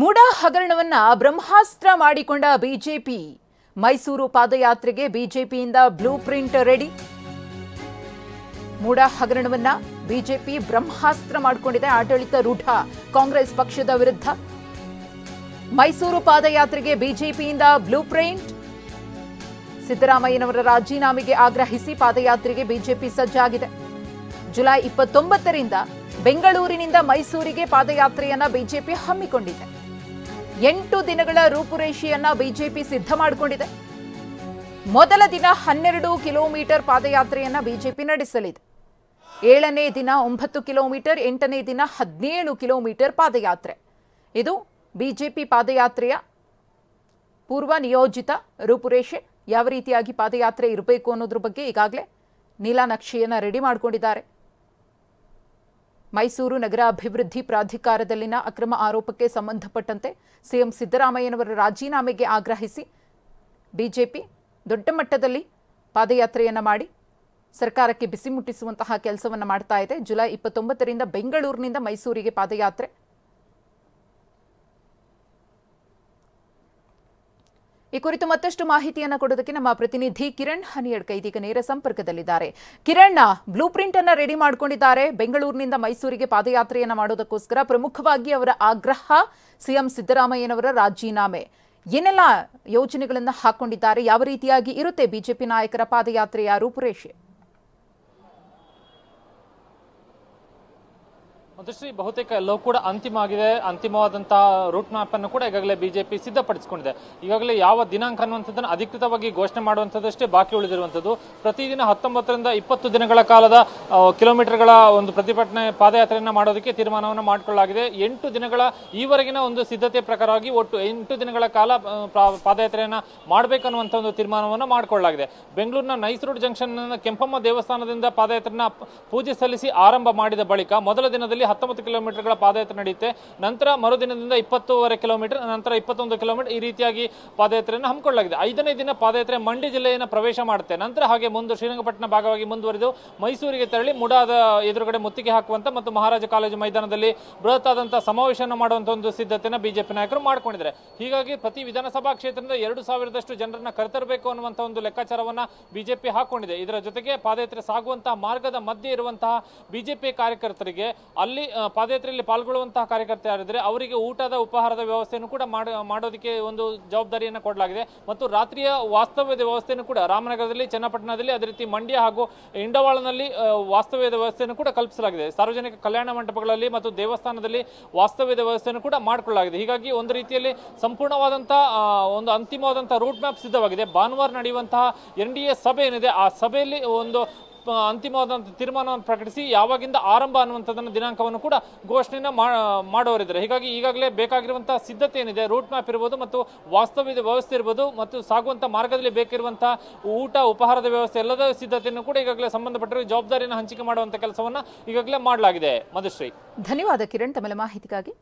ಮೂಡ ಹಗರಣವನ್ನ ಬ್ರಹ್ಮಾಸ್ತ್ರ ಮಾಡಿಕೊಂಡ ಬಿಜೆಪಿ ಮೈಸೂರು ಪಾದಯಾತ್ರೆಗೆ ಬಿಜೆಪಿಯಿಂದ blue print ready. ಮೂಡ ಹಗರಣವನ್ನ BJP ಬ್ರಹ್ಮಾಸ್ತ್ರ ಮಾಡಿಕೊಂಡಿದೆ. ಆಡಳಿತ ರೂಢ ಕಾಂಗ್ರೆಸ್ ಪಕ್ಷದ ವಿರುದ್ಧ ಮೈಸೂರು ಪಾದಯಾತ್ರೆಗೆ ಬಿಜೆಪಿಯಿಂದ ಬ್ಲೂ ಪ್ರಿಂಟ್. ಸಿದ್ದರಾಮಯ್ಯನವರ ರಾಜೀನಾಮೆಗೆ ಆಗ್ರಹಿಸಿ ಪಾದಯಾತ್ರೆಗೆ ಬಿಜೆಪಿ ಸಜ್ಜಾಗಿದೆ. ಜುಲೈ 29ರಿಂದ ಬೆಂಗಳೂರಿನಿಂದ ಮೈಸೂರಿಗೆ ಪಾದಯಾತ್ರೆಯನ್ನ ಬಿಜೆಪಿ ಹಮ್ಮಿಕೊಂಡಿದೆ. 8 ದಿನಗಳ ರೂಪುರೇಷೆಯನ್ನ ಬಿಜೆಪಿ ಸಿದ್ಧ ಮಾಡಿಕೊಂಡಿದೆ. ಮೊದಲ ದಿನ 12 ಕಿಲೋಮೀಟರ್ ಪಾದಯಾತ್ರೆಯನ್ನ ಬಿಜೆಪಿ ನಡೆಸಲಿದೆ. 7ನೇ ದಿನ 9 ಕಿಲೋಮೀಟರ್, 8ನೇ ದಿನ 17 ಕಿಲೋಮೀಟರ್ ಪಾದಯಾತ್ರೆ. ಇದು ಬಿಜೆಪಿ ಪಾದಯಾತ್ರೆಯ ಪೂರ್ವ ನಿಯೋಜಿತ ರೂಪುರೇಷೆ. ಯಾವ ರೀತಿಯಾಗಿ ಪಾದಯಾತ್ರೆ ಇರಬೇಕು ಅನ್ನೋದ್ರ ಬಗ್ಗೆ ಈಗಾಗಲೇ ನೀಲನಕ್ಷೆಯನ್ನು ರೆಡಿ ಮಾಡಿಕೊಂಡಿದ್ದಾರೆ. ಮೈಸೂರು ನಗರ ಅಭಿವೃದ್ಧಿ ಪ್ರಾಧಿಕಾರದಲ್ಲಿನ ಅಕ್ರಮ ಆರೋಪಕ್ಕೆ ಸಂಬಂಧಪಟ್ಟಂತೆ ಸಿಎಂ ಸಿದ್ದರಾಮಯ್ಯನವರ ರಾಜೀನಾಮೆಗೆ ಆಗ್ರಹಿಸಿ ಬಿಜೆಪಿ ದೊಡ್ಡ ಮಟ್ಟದಲ್ಲಿ ಪಾದಯಾತ್ರೆಯನ್ನು ಮಾಡಿ ಸರ್ಕಾರಕ್ಕೆ ಬಿಸಿ ಮುಟ್ಟಿಸುವಂತಹ ಕೆಲಸವನ್ನು ಮಾಡ್ತಾ ಇದೆ. ಜುಲೈ 29ರಿಂದ ಬೆಂಗಳೂರಿನಿಂದ ಮೈಸೂರಿಗೆ ಪಾದಯಾತ್ರೆ. ಈ ಕುರಿತು ಮತ್ತಷ್ಟು ಮಾಹಿತಿಯನ್ನು ಕೊಡೋದಕ್ಕೆ ನಮ್ಮ ಪ್ರತಿನಿಧಿ ಕಿರಣ್ ಹನಿಯಡ್ಕ ಇದೀಗ ನೇರ ಸಂಪರ್ಕದಲ್ಲಿದ್ದಾರೆ. ಕಿರಣ್, ಬ್ಲೂ ಪ್ರಿಂಟ್ ಅನ್ನ ರೆಡಿ ಮಾಡಿಕೊಂಡಿದ್ದಾರೆ. ಬೆಂಗಳೂರಿನಿಂದ ಮೈಸೂರಿಗೆ ಪಾದಯಾತ್ರೆಯನ್ನ ಮಾಡೋದಕ್ಕೋಸ್ಕರ ಪ್ರಮುಖವಾಗಿ ಅವರ ಆಗ್ರಹ, ಸಿಎಂ ಸಿದ್ದರಾಮಯ್ಯನವರ ರಾಜೀನಾಮೆ, ಏನೆಲ್ಲ ಯೋಜನೆಗಳನ್ನು ಹಾಕೊಂಡಿದ್ದಾರೆ, ಯಾವ ರೀತಿಯಾಗಿ ಇರುತ್ತೆ ಬಿಜೆಪಿ ನಾಯಕರ ಪಾದಯಾತ್ರೆಯ ರೂಪುರೇಷೆ? ಮಧುಶ್ರೀ, ಬಹುತೇಕ ಎಲ್ಲವೂ ಕೂಡ ಅಂತಿಮ ಆಗಿದೆ. ಅಂತಿಮವಾದಂತಹ ರೂಟ್ ಮ್ಯಾಪ್ ಅನ್ನು ಕೂಡ ಈಗಾಗಲೇ ಬಿಜೆಪಿ ಸಿದ್ಧಪಡಿಸಿಕೊಂಡಿದೆ. ಈಗಾಗಲೇ ಯಾವ ದಿನಾಂಕ ಅನ್ನುವಂಥದ್ದನ್ನು ಅಧಿಕೃತವಾಗಿ ಘೋಷಣೆ ಮಾಡುವಂಥದ್ದಷ್ಟೇ ಬಾಕಿ ಉಳಿದಿರುವಂಥದ್ದು. ಪ್ರತಿದಿನ 19ರಿಂದ 20 ದಿನಗಳ ಕಾಲದ ಕಿಲೋಮೀಟರ್ಗಳ ಒಂದು ಪ್ರತಿಭಟನೆ ಪಾದಯಾತ್ರೆಯನ್ನು ಮಾಡೋದಕ್ಕೆ ತೀರ್ಮಾನವನ್ನು ಮಾಡಿಕೊಳ್ಳಲಾಗಿದೆ. 8 ದಿನಗಳ ಈವರೆಗಿನ ಒಂದು ಸಿದ್ಧತೆ ಪ್ರಕಾರವಾಗಿ ಒಟ್ಟು 8 ದಿನಗಳ ಕಾಲ ಪಾದಯಾತ್ರೆಯನ್ನು ಮಾಡಬೇಕನ್ನುವಂಥ ಒಂದು ತೀರ್ಮಾನವನ್ನು ಮಾಡಿಕೊಳ್ಳಲಾಗಿದೆ. ಬೆಂಗಳೂರಿನ ನೈಸ್ ರೋಡ್ ಜಂಕ್ಷನ್ ಕೆಂಪಮ್ಮ ದೇವಸ್ಥಾನದಿಂದ ಪಾದಯಾತ್ರೆಯನ್ನು ಪೂಜೆ ಸಲ್ಲಿಸಿ ಆರಂಭ ಮಾಡಿದ ಬಳಿಕ ಮೊದಲ ದಿನದಲ್ಲಿ 19 ಕಿಲೋಮೀಟರ್ಗಳ ಪಾದಯಾತ್ರೆ ನಡೆಯುತ್ತೆ. ನಂತರ ಮರುದಿನದಿಂದ 20 ಕಿಲೋಮೀಟರ್, ನಂತರ 21 ಕಿಲೋಮೀಟರ್, ಈ ರೀತಿಯಾಗಿ ಪಾದಯಾತ್ರೆಯನ್ನು ಹಮ್ಮಿಕೊಳ್ಳಲಾಗಿದೆ. 5ನೇ ದಿನ ಪಾದಯಾತ್ರೆ ಮಂಡ್ಯ ಜಿಲ್ಲೆಯನ್ನು ಪ್ರವೇಶ ಮಾಡುತ್ತೆ. ನಂತರ ಹಾಗೆ ಶ್ರೀರಂಗಪಟ್ಟಣ ಭಾಗವಾಗಿ ಮುಂದುವರಿದು ಮೈಸೂರಿಗೆ ತೆರಳಿ ಮುಡಾದ ಎದುರುಗಡೆ ಮುತ್ತಿಗೆ ಹಾಕುವಂತ ಮತ್ತು ಮಹಾರಾಜ ಕಾಲೇಜು ಮೈದಾನದಲ್ಲಿ ಬೃಹತ್ ಆದಂತಹ ಸಮಾವೇಶವನ್ನು ಮಾಡುವಂತ ಒಂದು ಸಿದ್ಧತೆಯನ್ನು ಬಿಜೆಪಿ ನಾಯಕರು ಮಾಡಿಕೊಂಡಿದ್ದಾರೆ. ಹೀಗಾಗಿ ಪ್ರತಿ ವಿಧಾನಸಭಾ ಕ್ಷೇತ್ರದಿಂದ 2000ದಷ್ಟು ಜನರನ್ನ ಕರೆತರಬೇಕು ಅನ್ನುವಂಥ ಒಂದು ಲೆಕ್ಕಾಚಾರವನ್ನ ಬಿಜೆಪಿ ಹಾಕೊಂಡಿದೆ. ಇದರ ಜೊತೆಗೆ ಪಾದಯಾತ್ರೆ ಸಾಗುವಂತಹ ಮಾರ್ಗದ ಮಧ್ಯೆ ಇರುವಂತಹ ಬಿಜೆಪಿ ಕಾರ್ಯಕರ್ತರಿಗೆ ಅಲ್ಲಿ ಪಾದಯಾತ್ರೆಯಲ್ಲಿ ಪಾಲ್ಗೊಳ್ಳುವಂತಹ ಕಾರ್ಯಕರ್ತ ಯಾರಿದ್ರೆ ಅವರಿಗೆ ಊಟದ ಉಪಹಾರದ ವ್ಯವಸ್ಥೆಯನ್ನು ಕೂಡ ಮಾಡೋದಕ್ಕೆ ಒಂದು ಜವಾಬ್ದಾರಿಯನ್ನು ಕೊಡಲಾಗಿದೆ. ಮತ್ತು ರಾತ್ರಿಯ ವಾಸ್ತವ್ಯದ ವ್ಯವಸ್ಥೆಯನ್ನು ಕೂಡ ರಾಮನಗರದಲ್ಲಿ, ಚನ್ನಪಟ್ಟಣದಲ್ಲಿ, ಅದೇ ರೀತಿ ಮಂಡ್ಯ ಹಾಗೂ ಇಂಡವಾಳನಲ್ಲಿ ವಾಸ್ತವ್ಯದ ವ್ಯವಸ್ಥೆಯನ್ನು ಕೂಡ ಕಲ್ಪಿಸಲಾಗಿದೆ. ಸಾರ್ವಜನಿಕ ಕಲ್ಯಾಣ ಮಂಟಪಗಳಲ್ಲಿ ಮತ್ತು ದೇವಸ್ಥಾನದಲ್ಲಿ ವಾಸ್ತವ್ಯದ ವ್ಯವಸ್ಥೆಯನ್ನು ಕೂಡ ಮಾಡಿಕೊಳ್ಳಲಾಗಿದೆ. ಹೀಗಾಗಿ ಒಂದು ರೀತಿಯಲ್ಲಿ ಸಂಪೂರ್ಣವಾದಂತಹ ಒಂದು ಅಂತಿಮವಾದಂತಹ ರೂಟ್ ಮ್ಯಾಪ್ ಸಿದ್ಧವಾಗಿದೆ. ಭಾನುವಾರ ನಡೆಯುವಂತಹ NDA ಸಭೆ ಏನಿದೆ ಆ ಸಭೆಯಲ್ಲಿ ಒಂದು ಅಂತಿಮವಾದಂಥ ತೀರ್ಮಾನವನ್ನು ಪ್ರಕಟಿಸಿ ಯಾವಾಗಿಂದ ಆರಂಭ ಅನ್ನುವಂಥದ್ದನ್ನು ದಿನಾಂಕವನ್ನು ಕೂಡ ಘೋಷಣೆಯನ್ನು ಮಾಡೋರಿದ್ದಾರೆ. ಹೀಗಾಗಿ ಈಗಾಗಲೇ ಬೇಕಾಗಿರುವಂತಹ ಸಿದ್ಧತೆ ಏನಿದೆ, ರೂಟ್ ಮ್ಯಾಪ್ ಇರ್ಬೋದು ಮತ್ತು ವಾಸ್ತವ್ಯದ ವ್ಯವಸ್ಥೆ ಇರ್ಬೋದು ಮತ್ತು ಸಾಗುವಂಥ ಮಾರ್ಗದಲ್ಲಿ ಬೇಕಿರುವಂತಹ ಊಟ ಉಪಹಾರದ ವ್ಯವಸ್ಥೆ ಎಲ್ಲದ ಸಿದ್ಧತೆಯನ್ನು ಕೂಡ ಈಗಾಗಲೇ ಸಂಬಂಧಪಟ್ಟರು ಜವಾಬ್ದಾರಿಯನ್ನು ಹಂಚಿಕೆ ಮಾಡುವಂಥ ಕೆಲಸವನ್ನು ಈಗಾಗಲೇ ಮಾಡಲಾಗಿದೆ. ಮಧುಶ್ರೀ, ಧನ್ಯವಾದ ಕಿರಣ್ ತಮ್ಮ ಮಾಹಿತಿಗಾಗಿ.